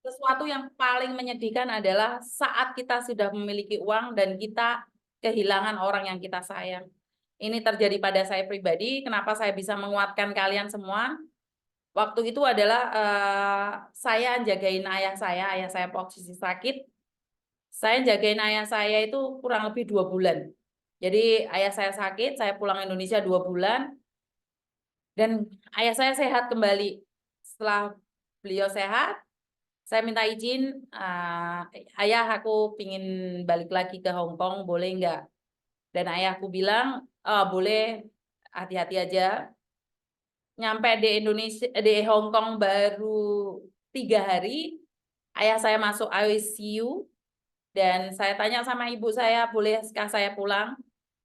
Sesuatu yang paling menyedihkan adalah saat kita sudah memiliki uang dan kita kehilangan orang yang kita sayang. Ini terjadi pada saya pribadi, kenapa saya bisa menguatkan kalian semua. Waktu itu adalah saya jagain ayah saya posisi sakit. Saya jagain ayah saya itu kurang lebih 2 bulan. Jadi ayah saya sakit, saya pulang Indonesia 2 bulan, dan ayah saya sehat kembali. Setelah beliau sehat, saya minta izin, ayah aku pingin balik lagi ke Hong Kong, boleh nggak? Dan ayahku bilang, oh, boleh, hati-hati aja. Nyampe di Indonesia, di Hong Kong baru 3 hari, ayah saya masuk ICU, dan saya tanya sama ibu saya, bolehkah saya pulang?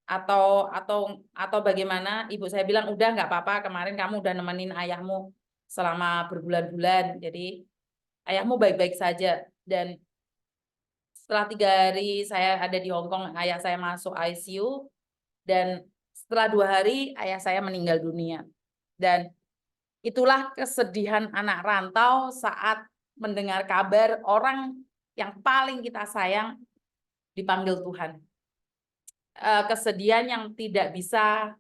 Atau bagaimana? Ibu saya bilang, udah nggak apa-apa, kemarin kamu udah nemenin ayahmu selama berbulan-bulan, jadi ayahmu baik-baik saja. Dan setelah 3 hari saya ada di Hong Kong, ayah saya masuk ICU, dan setelah 2 hari ayah saya meninggal dunia. Dan itulah kesedihan anak rantau saat mendengar kabar orang yang paling kita sayang dipanggil Tuhan. Kesedihan yang tidak bisa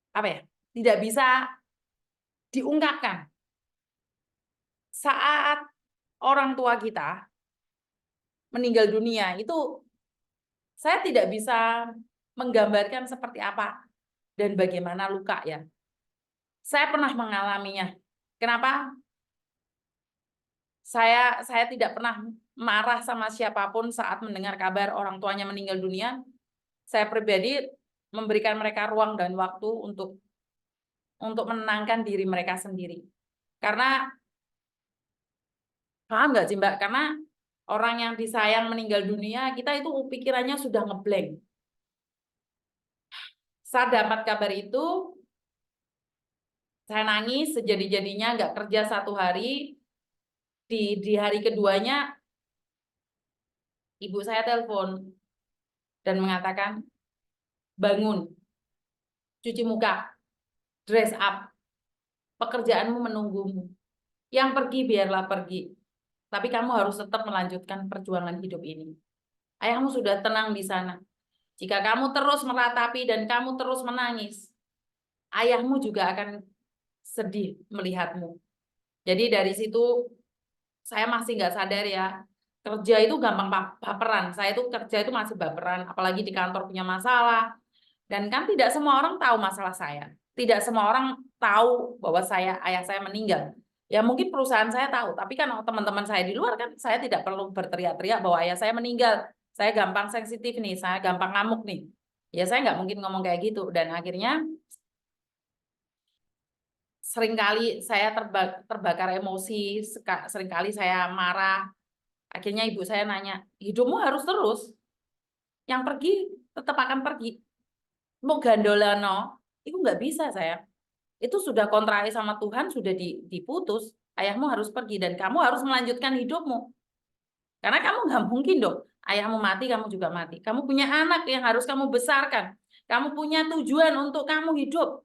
apa ya? Tidak bisa diungkapkan. Saat orang tua kita meninggal dunia, itu saya tidak bisa menggambarkan seperti apa dan bagaimana luka ya. Saya pernah mengalaminya. Kenapa? Saya tidak pernah marah sama siapapun saat mendengar kabar orang tuanya meninggal dunia. Saya pribadi memberikan mereka ruang dan waktu untuk menenangkan diri mereka sendiri. Karena paham nggak sih Mbak? Karena orang yang disayang meninggal dunia, kita itu pikirannya sudah ngeblank. Saat dapat kabar itu, saya nangis sejadi-jadinya, nggak kerja 1 hari. Di hari keduanya, ibu saya telepon dan mengatakan, bangun, cuci muka, dress up, pekerjaanmu menunggumu. Yang pergi biarlah pergi, tapi kamu harus tetap melanjutkan perjuangan hidup ini. Ayahmu sudah tenang di sana. Jika kamu terus meratapi dan kamu terus menangis, ayahmu juga akan sedih melihatmu. Jadi dari situ saya masih nggak sadar ya, kerja itu gampang baperan. Saya itu kerja itu masih baperan, apalagi di kantor punya masalah. Dan kan tidak semua orang tahu masalah saya. Tidak semua orang tahu bahwa ayah saya meninggal. Ya mungkin perusahaan saya tahu, tapi kan teman-teman saya di luar kan saya tidak perlu berteriak-teriak bahwa ayah saya meninggal. Saya gampang sensitif nih, saya gampang ngamuk nih. Ya saya nggak mungkin ngomong kayak gitu. Dan akhirnya seringkali saya terbakar emosi, seringkali saya marah. Akhirnya ibu saya nanya, hidupmu harus terus, yang pergi tetap akan pergi. Mau gandolano, itu nggak bisa saya. Itu sudah kontrak sama Tuhan, sudah diputus. Ayahmu harus pergi dan kamu harus melanjutkan hidupmu. Karena kamu nggak mungkin dong, ayahmu mati, kamu juga mati. Kamu punya anak yang harus kamu besarkan. Kamu punya tujuan untuk kamu hidup.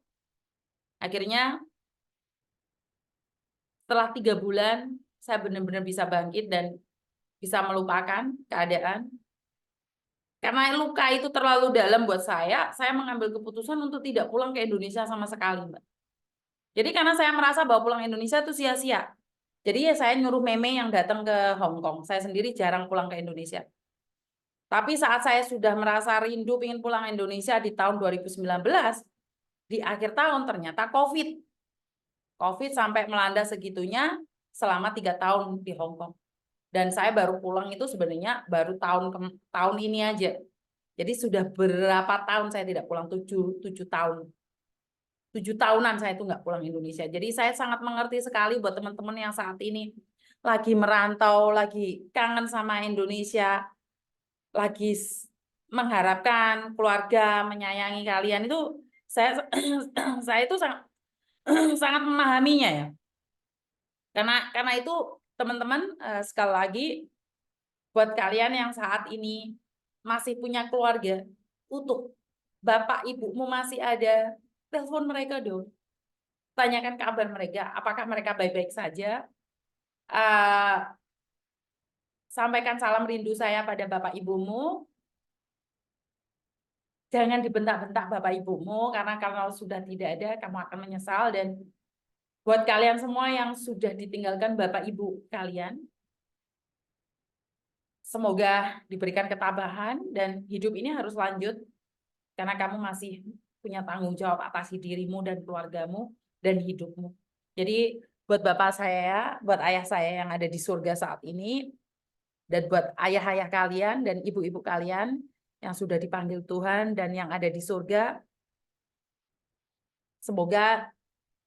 Akhirnya setelah 3 bulan, saya benar-benar bisa bangkit dan bisa melupakan keadaan. Karena luka itu terlalu dalam buat saya mengambil keputusan untuk tidak pulang ke Indonesia sama sekali, Mbak. Jadi karena saya merasa bahwa pulang Indonesia itu sia-sia. Jadi ya saya nyuruh meme yang datang ke Hong Kong. Saya sendiri jarang pulang ke Indonesia. Tapi saat saya sudah merasa rindu ingin pulang ke Indonesia di tahun 2019, di akhir tahun ternyata COVID. COVID sampai melanda segitunya selama 3 tahun di Hong Kong. Dan saya baru pulang itu sebenarnya baru tahun ini aja. Jadi sudah berapa tahun saya tidak pulang, 7 tahun. 7 tahunan saya itu nggak pulang Indonesia. Jadi saya sangat mengerti sekali buat teman-teman yang saat ini lagi merantau, lagi kangen sama Indonesia, lagi mengharapkan keluarga menyayangi kalian itu saya saya itu sangat sangat memahaminya ya. Karena itu teman-teman, sekali lagi buat kalian yang saat ini masih punya keluarga utuh, bapak ibumu masih ada, telepon mereka dong. tanyakan kabar mereka, apakah mereka baik-baik saja. Eh, sampaikan salam rindu saya pada Bapak Ibumu. Jangan dibentak-bentak Bapak Ibumu, karena kalau sudah tidak ada, kamu akan menyesal. Dan buat kalian semua yang sudah ditinggalkan Bapak Ibu kalian, semoga diberikan ketabahan dan hidup ini harus lanjut, karena kamu masih punya tanggung jawab atas dirimu dan keluargamu dan hidupmu. Jadi buat bapak saya, buat ayah saya yang ada di surga saat ini, dan buat ayah-ayah kalian dan ibu-ibu kalian yang sudah dipanggil Tuhan dan yang ada di surga, semoga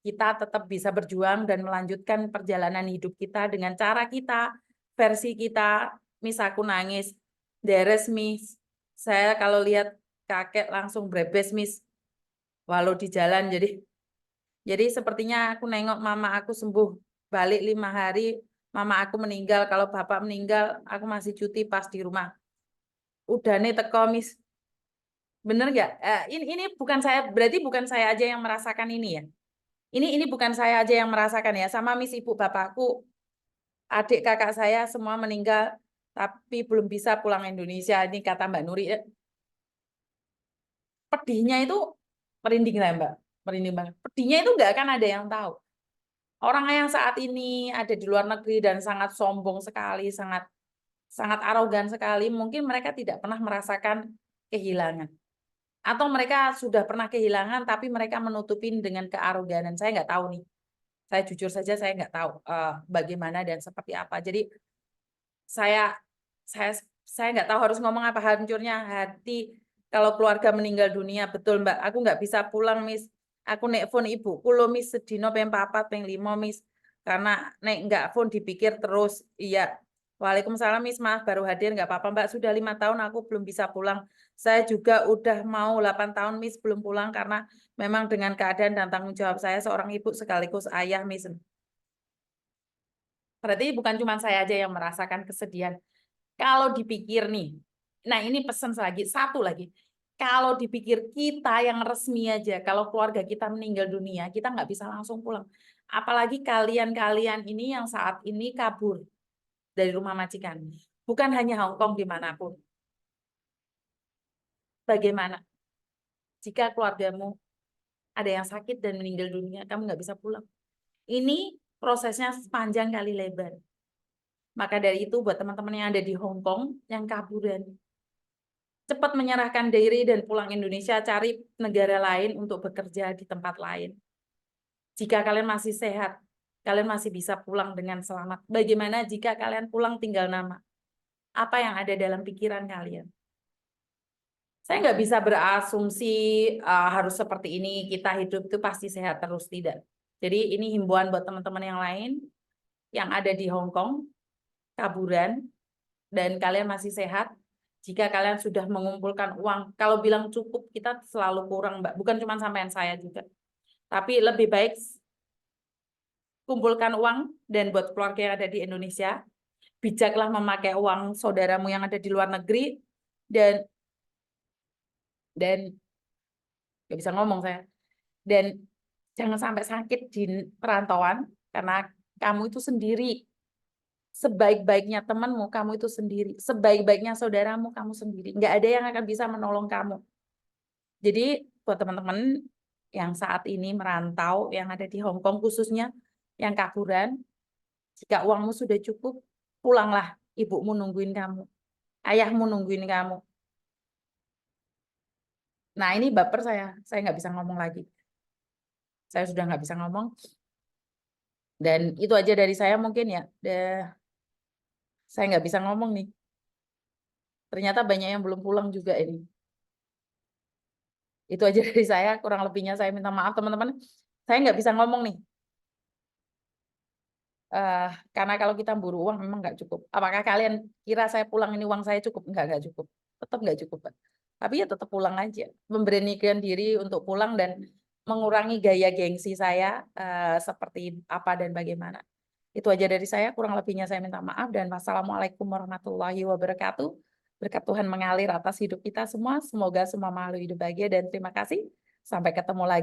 kita tetap bisa berjuang dan melanjutkan perjalanan hidup kita dengan cara kita, versi kita. Miss, aku nangis, deres Miss. Saya kalau lihat kakek langsung brebes Miss, walau di jalan. Jadi sepertinya aku nengok mama aku sembuh, balik 5 hari, mama aku meninggal. Kalau bapak meninggal, aku masih cuti pas di rumah. Udah nih teko Miss. Bener nggak? Ini bukan saya, berarti bukan saya aja yang merasakan ini ya. Ini bukan saya aja yang merasakan ya, sama Miss ibu bapakku, adik kakak saya semua meninggal, tapi belum bisa pulang Indonesia. Ini kata Mbak Nuri. Pedihnya itu merinding lah Mbak, merinding banget. Pedihnya itu nggak akan ada yang tahu. Orang yang saat ini ada di luar negeri dan sangat sombong sekali, sangat arogan sekali, mungkin mereka tidak pernah merasakan kehilangan. Atau mereka sudah pernah kehilangan, tapi mereka menutupin dengan kearoganan. Saya nggak tahu nih. Saya jujur saja saya nggak tahu bagaimana dan seperti apa. Jadi saya saya nggak tahu harus ngomong apa. Hancurnya hati kalau keluarga meninggal dunia. Betul Mbak, aku nggak bisa pulang Miss. Aku nek phone ibuku lo Miss sedino ping 4 ping 5 Miss. Karena nek nggak phone dipikir terus. Iya. Waalaikumsalam Miss, maaf baru hadir, nggak apa-apa Mbak, sudah 5 tahun aku belum bisa pulang. Saya juga udah mau 8 tahun Miss belum pulang karena memang dengan keadaan dan tanggung jawab saya seorang ibu sekaligus ayah Miss. Berarti bukan cuma saya aja yang merasakan kesedihan. Kalau dipikir nih, nah ini pesan lagi, satu lagi. Kalau dipikir kita yang resmi aja, kalau keluarga kita meninggal dunia, kita nggak bisa langsung pulang. Apalagi kalian-kalian ini yang saat ini kabur dari rumah majikan. Bukan hanya Hong Kong, dimanapun. Bagaimana jika keluargamu ada yang sakit dan meninggal dunia, kamu nggak bisa pulang? Ini prosesnya panjang kali lebar. Maka dari itu buat teman-teman yang ada di Hong Kong, yang kaburan, cepat menyerahkan diri dan pulang Indonesia, cari negara lain untuk bekerja di tempat lain. Jika kalian masih sehat, kalian masih bisa pulang dengan selamat. Bagaimana jika kalian pulang tinggal nama? Apa yang ada dalam pikiran kalian? Saya nggak bisa berasumsi harus seperti ini, kita hidup itu pasti sehat terus, tidak. Jadi ini himbauan buat teman-teman yang lain yang ada di Hong Kong, kaburan, dan kalian masih sehat. Jika kalian sudah mengumpulkan uang, kalau bilang cukup, kita selalu kurang, Mbak. Bukan cuma sampean saya juga. Tapi lebih baik kumpulkan uang dan buat keluarga yang ada di Indonesia, bijaklah memakai uang saudaramu yang ada di luar negeri, dan nggak bisa ngomong saya. Dan jangan sampai sakit di perantauan, karena kamu itu sendiri. Sebaik-baiknya temanmu, kamu itu sendiri. Sebaik-baiknya saudaramu, kamu sendiri. Nggak ada yang akan bisa menolong kamu. Jadi buat teman-teman yang saat ini merantau, yang ada di Hong Kong khususnya, yang kaburan, jika uangmu sudah cukup, pulanglah. Ibumu nungguin kamu. Ayahmu nungguin kamu. Nah ini baper saya nggak bisa ngomong lagi. Saya sudah nggak bisa ngomong. Dan itu aja dari saya mungkin ya. Saya nggak bisa ngomong nih. Ternyata banyak yang belum pulang juga ini. Itu aja dari saya, kurang lebihnya saya minta maaf teman-teman. Saya nggak bisa ngomong nih. Karena kalau kita buru uang memang nggak cukup. Apakah kalian kira saya pulang ini uang saya cukup? Nggak cukup. Tetap nggak cukup, Pak. Tapi ya tetap pulang aja. Memberanikan diri untuk pulang dan mengurangi gaya gengsi saya seperti apa dan bagaimana. Itu aja dari saya, kurang lebihnya saya minta maaf dan wassalamualaikum warahmatullahi wabarakatuh. Berkat Tuhan mengalir atas hidup kita semua. Semoga semua makhluk hidup bahagia dan terima kasih. Sampai ketemu lagi.